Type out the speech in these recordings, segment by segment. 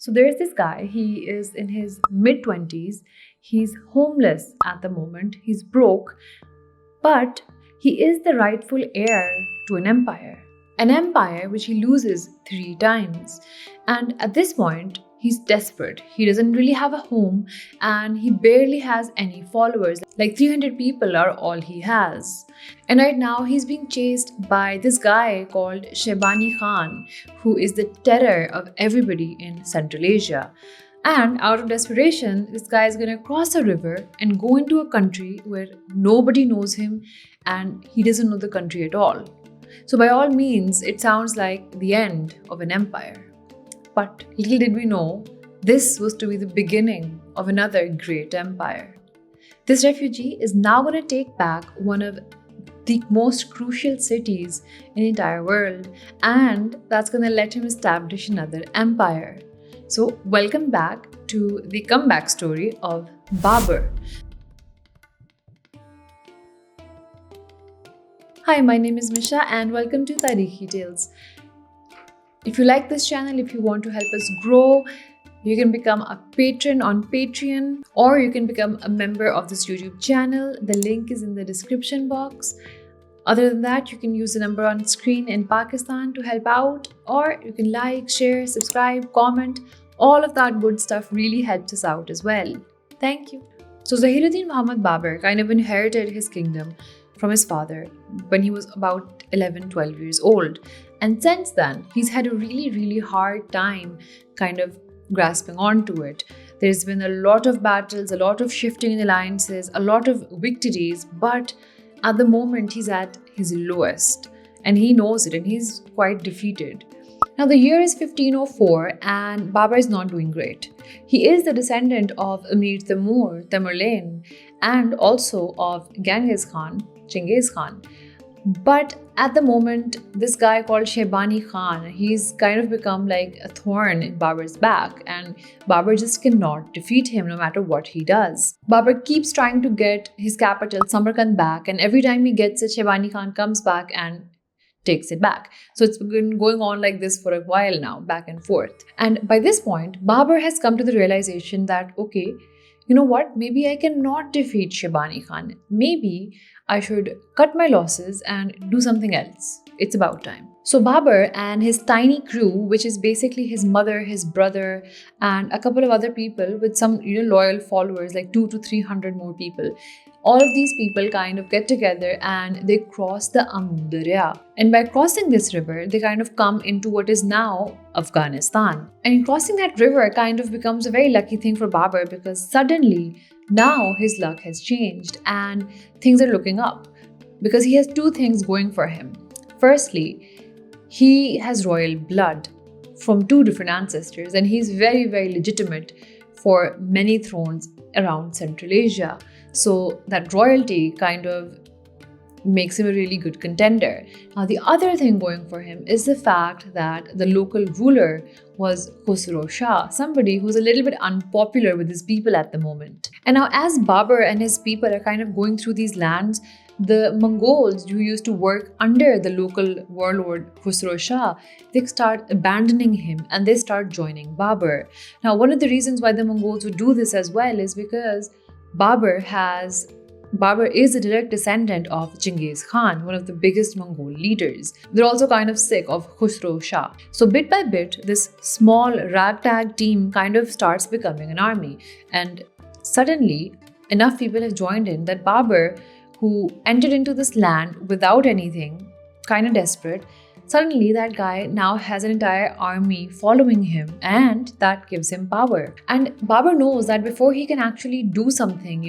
So there's this guy, he is in his mid-20s, he's homeless at the moment, he's broke, but he is the rightful heir to an empire. An empire which he loses 3 times. And at this point, he's desperate. He doesn't really have a home and he barely has any followers. Like 300 people are all he has. And right now he's being chased by this guy called Shaybani Khan, who is the terror of everybody in Central Asia. And out of desperation, this guy is going to cross a river and go into a country where nobody knows him and he doesn't know the country at all. So by all means, it sounds like the end of an empire. But little did we know, this was to be the beginning of another great empire. This refugee is now going to take back one of the most crucial cities in the entire world, and that's going to let him establish another empire. So welcome back to the comeback story of Babur. Hi, my name is Misha and welcome to Tarihi Tales. If you like this channel, if you want to help us grow, you can become a patron on Patreon or you can become a member of this YouTube channel. The link is in the description box. Other than that, you can use the number on screen in Pakistan to help out, or you can like, share, subscribe, comment. All of that good stuff really helps us out as well. Thank you. So Zahiruddin Muhammad Babur kind of inherited his kingdom from his father when he was about 11-12 years old. And since then, he's had a really hard time kind of grasping onto it. There's been a lot of battles, a lot of shifting in alliances, a lot of victories, but at the moment he's at his lowest. And he knows it and he's quite defeated. Now the year is 1504 and Babur is not doing great. He is the descendant of Amir Tamerlane, and also of Genghis Khan, But at the moment, this guy called Shaybani Khan, he's kind of become like a thorn in Babur's back, and Babur just cannot defeat him no matter what he does. Babur keeps trying to get his capital Samarkand back, and every time he gets it, Shaybani Khan comes back and takes it back. So it's been going on like this for a while now, back and forth. And by this point, Babur has come to the realization that, okay, you know what, maybe I cannot defeat Shaybani Khan. Maybe I should cut my losses and do something else. It's about time. So Babur and his tiny crew, which is basically his mother, his brother, and a couple of other people with some loyal followers, like 200 to 300 more people. All of these people kind of get together and they cross the Amud Darya. And by crossing this river, they kind of come into what is now Afghanistan. And crossing that river kind of becomes a very lucky thing for Babur, because suddenly now his luck has changed and things are looking up, because he has 2 things going for him. Firstly, he has royal blood from 2 different ancestors and he's very legitimate for many thrones around Central Asia. So that royalty kind of makes him a really good contender. Now the other thing going for him is the fact that the local ruler was Khusro Shah, somebody who's a little bit unpopular with his people at the moment. And now as Babur and his people are kind of going through these lands, the Mongols who used to work under the local warlord Khusro Shah, they start abandoning him and they start joining Babur. Now one of the reasons why the Mongols would do this as well is because Babur is a direct descendant of Genghis Khan, one of the biggest Mongol leaders. They're also kind of sick of Khusro Shah. So bit by bit, this small ragtag team kind of starts becoming an army. And suddenly, enough people have joined in that Babur, who entered into this land without anything, kind of desperate, suddenly that guy now has an entire army following him, and that gives him power. And Babur knows that before he can actually do something,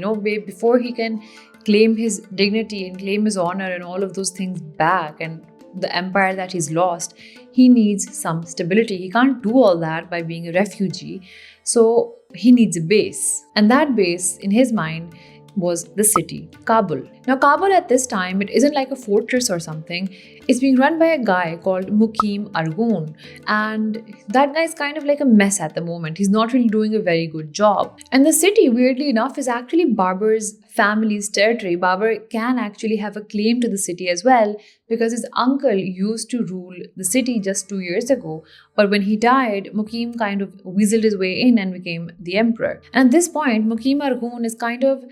before he can claim his dignity and claim his honor and all of those things back and the empire that he's lost, he needs some stability. He can't do all that by being a refugee. So he needs a base. And that base, in his mind, was the city, Kabul. Now, Kabul at this time, it isn't like a fortress or something. It's being run by a guy called Mukim Argun, and that guy's kind of like a mess at the moment. He's not really doing a very good job. And the city, weirdly enough, is actually Babur's family's territory. Babur can actually have a claim to the city as well because his uncle used to rule the city just 2 years ago. But when he died, Mukim kind of weaseled his way in and became the emperor. And at this point, Mukim Argun is kind of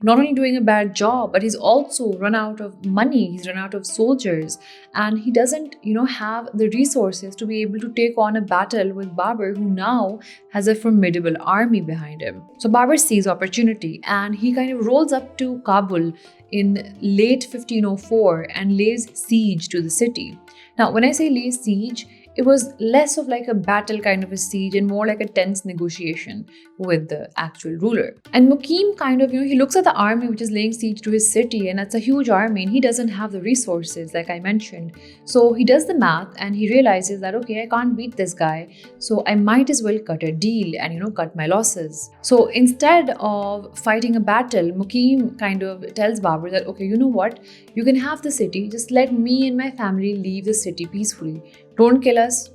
not only doing a bad job, but he's also run out of money, he's run out of soldiers, and he doesn't, have the resources to be able to take on a battle with Babur, who now has a formidable army behind him. So Babur sees opportunity and he kind of rolls up to Kabul in late 1504 and lays siege to the city. Now, when I say lay siege, it was less of like a battle kind of a siege and more like a tense negotiation with the actual ruler. And Mukim kind of, he looks at the army which is laying siege to his city, and that's a huge army and he doesn't have the resources like I mentioned. So he does the math and he realizes that, okay, I can't beat this guy, so I might as well cut a deal and, cut my losses. So instead of fighting a battle, Mukim kind of tells Babur that, okay, you know what? You can have the city, just let me and my family leave the city peacefully. Don't kill us.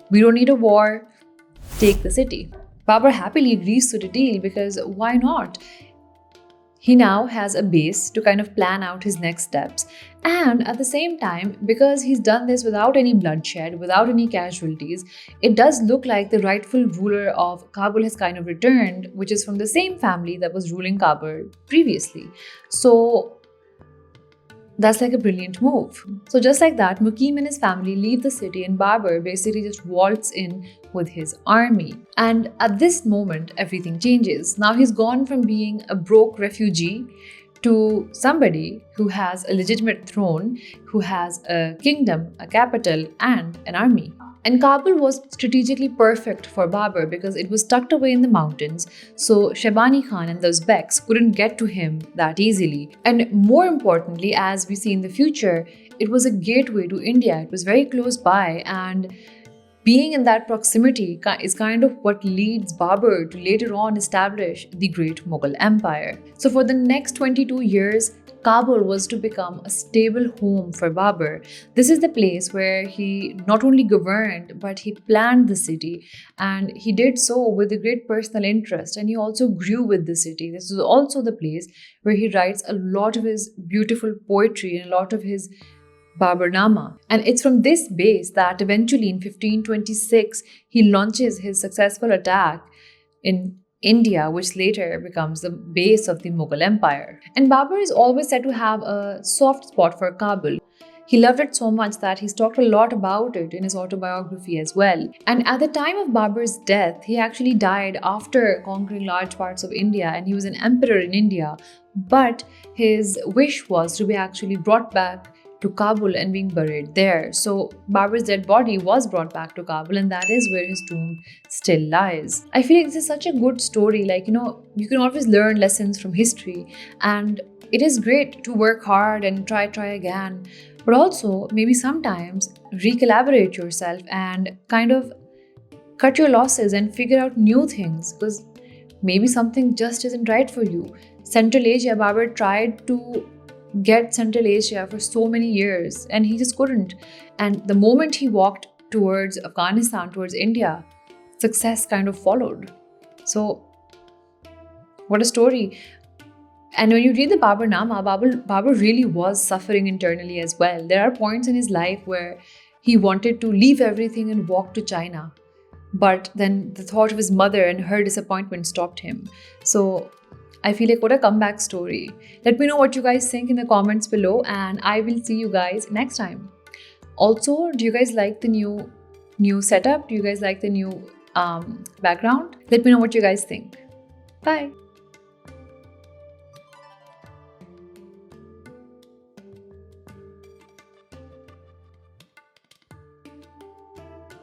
We don't need a war. Take the city. Babur happily agrees to the deal because why not? He now has a base to kind of plan out his next steps. And at the same time, because he's done this without any bloodshed, without any casualties, it does look like the rightful ruler of Kabul has kind of returned, which is from the same family that was ruling Kabul previously. So that's like a brilliant move. So just like that, Mukim and his family leave the city and Babur basically just waltz in with his army. And at this moment, everything changes. Now he's gone from being a broke refugee to somebody who has a legitimate throne, who has a kingdom, a capital, and an army. And Kabul was strategically perfect for Babur because it was tucked away in the mountains, so Shaybani Khan and the Uzbeks couldn't get to him that easily. And more importantly, as we see in the future, it was a gateway to India. It was very close by, and being in that proximity is kind of what leads Babur to later on establish the great Mughal Empire. So for the next 22 years, Kabul was to become a stable home for Babur. This is the place where he not only governed, but he planned the city, and he did so with a great personal interest, and he also grew with the city. This is also the place where he writes a lot of his beautiful poetry and a lot of his Baburnama. And it's from this base that eventually in 1526 he launches his successful attack in India, which later becomes the base of the Mughal Empire. And Babur is always said to have a soft spot for Kabul. He loved it so much that he's talked a lot about it in his autobiography as well. And at the time of Babur's death, he actually died after conquering large parts of India, and he was an emperor in India. But his wish was to be actually brought back to Kabul and being buried there. So Babur's dead body was brought back to Kabul, and that is where his tomb still lies. I feel like this is such a good story. Like, you can always learn lessons from history, and it is great to work hard and try again. But also, maybe sometimes recalibrate yourself and kind of cut your losses and figure out new things, because maybe something just isn't right for you. Central Asia, Babur tried to get Central Asia for so many years and he just couldn't. And the moment he walked towards Afghanistan, towards India, success kind of followed. So, what a story. And when you read the Baburnama, Babur really was suffering internally as well. There are points in his life where he wanted to leave everything and walk to China. But then the thought of his mother and her disappointment stopped him. So I feel like what a comeback story. Let me know what you guys think in the comments below, and I will see you guys next time. Also, do you guys like the new setup? Do you guys like the new background? Let me know what you guys think. Bye.